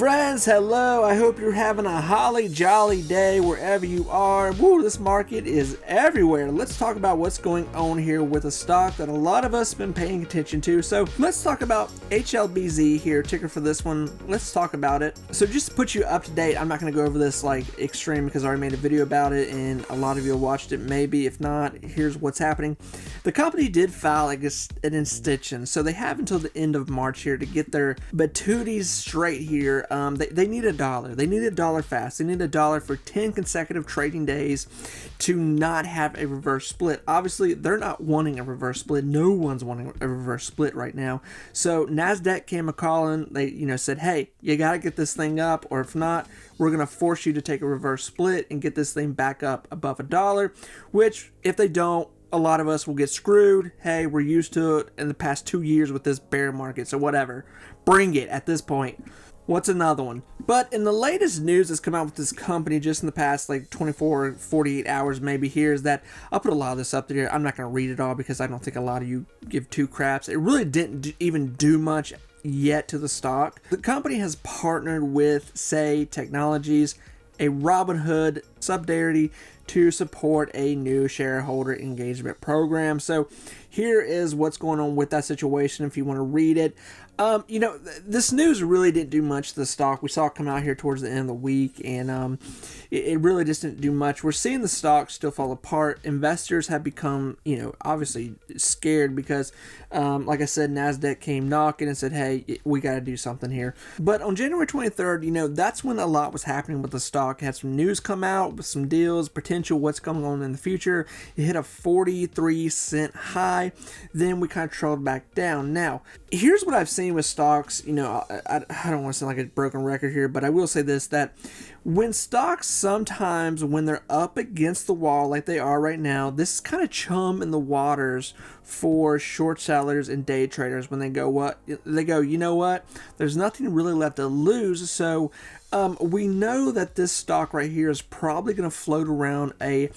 Friends, hello. I hope you're having a holly jolly day wherever you are. Woo, this market is everywhere. Let's talk about what's going on here with a stock that a lot of us have been paying attention to. So let's talk about Hlbz here, ticker for this one. Let's talk about it. So just to put you up to date, I'm not going to go over this like extreme because I already made a video about it and a lot of you watched it maybe. If not, here's what's happening. The company did file an extension, so they have until the end of March here to get their batooties straight here. They need $1. They need $1 fast. They need $1 for 10 consecutive trading days to not have a reverse split. Obviously, they're not wanting a reverse split. No one's wanting a reverse split right now. So NASDAQ came a calling. They said, hey, you got to get this thing up, or if not, we're going to force you to take a reverse split and get this thing back up above $1, which if they don't, a lot of us will get screwed. Hey, we're used to it in the past 2 years with this bear market, so whatever. Bring it at this point. What's another one? But in the latest news that's come out with this company just in the past like 24, 48 hours maybe here is that I'll put a lot of this up there. I'm not going to read it all because I don't think a lot of you give two craps. It really didn't even do much yet to the stock. The company has partnered with Say Technologies, a Robinhood subsidiary, to support a new shareholder engagement program. So here is what's going on with that situation if you want to read it. This news really didn't do much to the stock. We saw it come out here towards the end of the week, and it really just didn't do much. We're seeing the stock still fall apart. Investors have become, obviously scared because, like I said, NASDAQ came knocking and said, hey, we got to do something here. But on January 23rd, that's when a lot was happening with the stock. It had some news come out with some deals, potential what's going on in the future. It hit a 43-cent high. Then we kind of trailed back down. Now, here's what I've seen with stocks. I don't want to sound like a broken record here, but I will say this, that when stocks sometimes, when they're up against the wall like they are right now, this is kind of chum in the waters for short sellers and day traders when they go, you know what? There's nothing really left to lose. So we know that this stock right here is probably going to float around a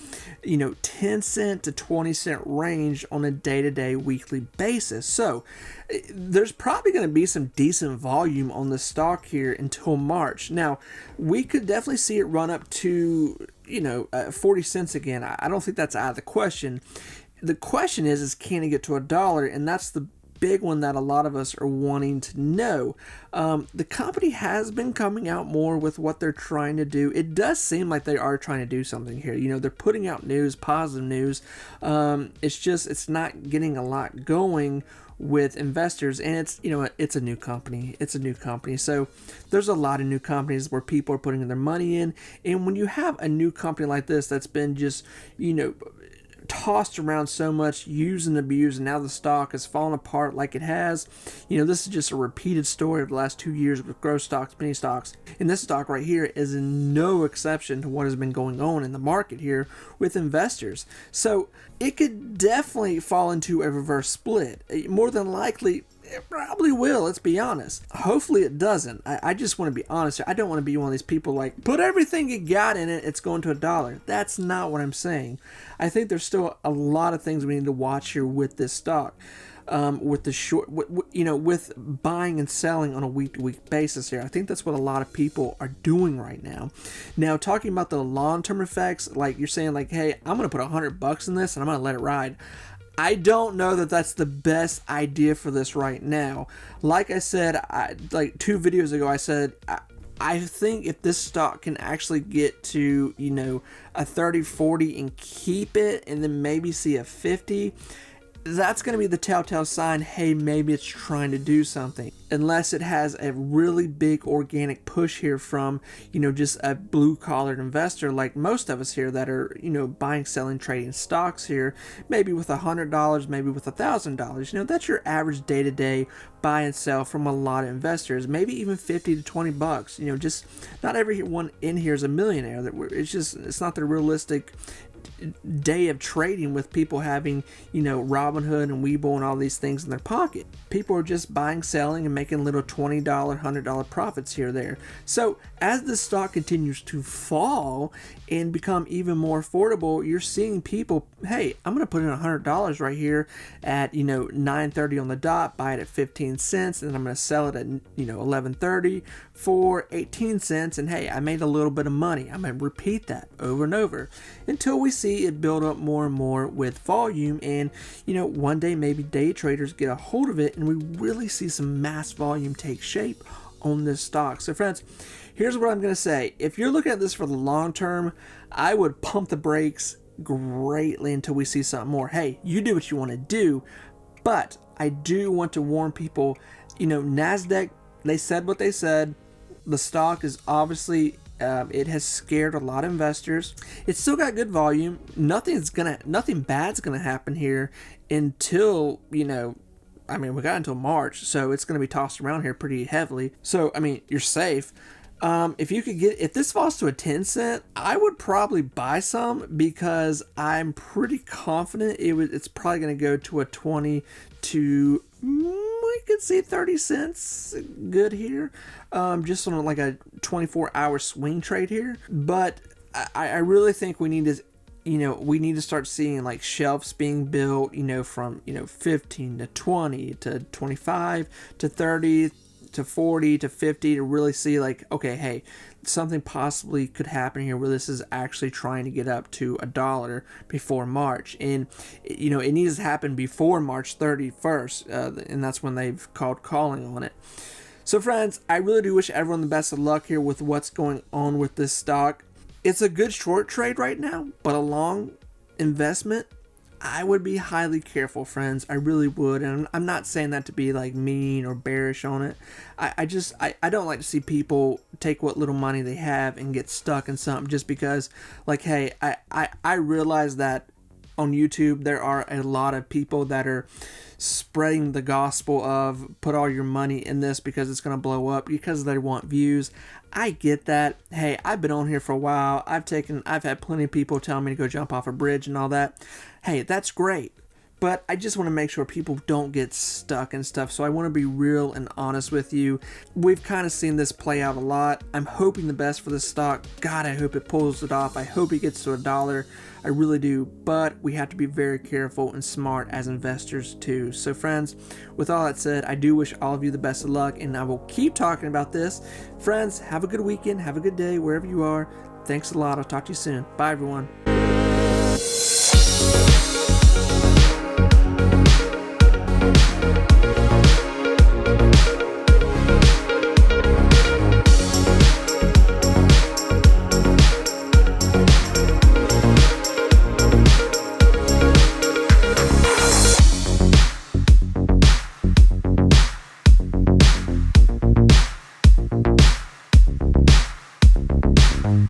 10 cent to 20 cent range on a day-to-day weekly basis. So there's probably going to be some decent volume on the stock here until March. Now, we could definitely see it run up to 40 cents again. I don't think that's out of the question. The question is can it get to $1? And that's the big one that a lot of us are wanting to know. The company has been coming out more with what they're trying to do. It does seem like they are trying to do something here. They're putting out news, positive news. It's not getting a lot going with investors, and it's a new company. So there's a lot of new companies where people are putting their money in, and when you have a new company like this that's been just tossed around so much, used and abused, and now the stock has fallen apart like it has. This is just a repeated story of the last 2 years with growth stocks, penny stocks, and this stock right here is no exception to what has been going on in the market here with investors. So it could definitely fall into a reverse split. More than likely, it probably will, let's be honest. Hopefully it doesn't. I just want to be honest here. I don't want to be one of these people like, put everything you got in it, it's going to $1. That's not what I'm saying. I think there's still a lot of things we need to watch here with this stock. With the short, with buying and selling on a week-to-week basis here. I think that's what a lot of people are doing right now. Now, talking about the long-term effects, like you're saying, like, hey, I'm going to put $100 in this and I'm going to let it ride. I don't know that that's the best idea for this right now. Like I said, like 2 videos ago, I said, I think if this stock can actually get to, a 30, 40 and keep it and then maybe see a 50, that's going to be the telltale sign, hey, maybe it's trying to do something. Unless it has a really big organic push here from, just a blue-collared investor like most of us here that are, buying, selling, trading stocks here, maybe with $100, maybe with $1,000. That's your average day-to-day buy and sell from a lot of investors, maybe even 50 to 20 bucks. Just not everyone in here is a millionaire. It's not the realistic day of trading with people having, Robinhood and Webull and all these things in their pocket. People are just buying, selling, and making little $20, $100 profits here or there. So as the stock continues to fall and become even more affordable, you're seeing people, hey, I'm going to put in $100 right here at, 9:30 on the dot, buy it at 15 cents, and I'm going to sell it at, 11:30 for 18 cents. And hey, I made a little bit of money. I'm going to repeat that over and over until we see it build up more and more with volume. And, one day maybe day traders get a hold of it and we really see some mass volume take shape on this stock. So friends, here's what I'm going to say. If you're looking at this for the long term, I would pump the brakes greatly until we see something more. Hey, you do what you want to do, but I do want to warn people, NASDAQ, they said what they said. The stock is obviously, it has scared a lot of investors. It's still got good volume. Nothing bad's gonna happen here until, we got until March, so it's gonna be tossed around here pretty heavily. So, you're safe. If this falls to a 10 cent, I would probably buy some because I'm pretty confident it's probably going to go to a 20 to, I could see 30 cents good here. Just on like a 24-hour swing trade here. But I really think we need to, start seeing like shelves being built, from, 15 to 20 to 25 to 30 to 40 to 50 to really see like, okay, hey, something possibly could happen here where this is actually trying to get up to $1 before March. And, it needs to happen before March 31st. And that's when they've called calling on it. So friends, I really do wish everyone the best of luck here with what's going on with this stock. It's a good short trade right now, but a long investment, I would be highly careful, friends. I really would. And I'm not saying that to be like mean or bearish on it. I don't like to see people take what little money they have and get stuck in something just because, like, hey, I realize that on YouTube there are a lot of people that are spreading the gospel of put all your money in this because it's going to blow up because they want views. I get that. Hey, I've been on here for a while. I've had plenty of people telling me to go jump off a bridge and all that. Hey, that's great. But I just want to make sure people don't get stuck and stuff. So I want to be real and honest with you. We've kind of seen this play out a lot. I'm hoping the best for this stock. God, I hope it pulls it off. I hope it gets to $1. I really do. But we have to be very careful and smart as investors too. So friends, with all that said, I do wish all of you the best of luck. And I will keep talking about this. Friends, have a good weekend. Have a good day wherever you are. Thanks a lot. I'll talk to you soon. Bye, everyone.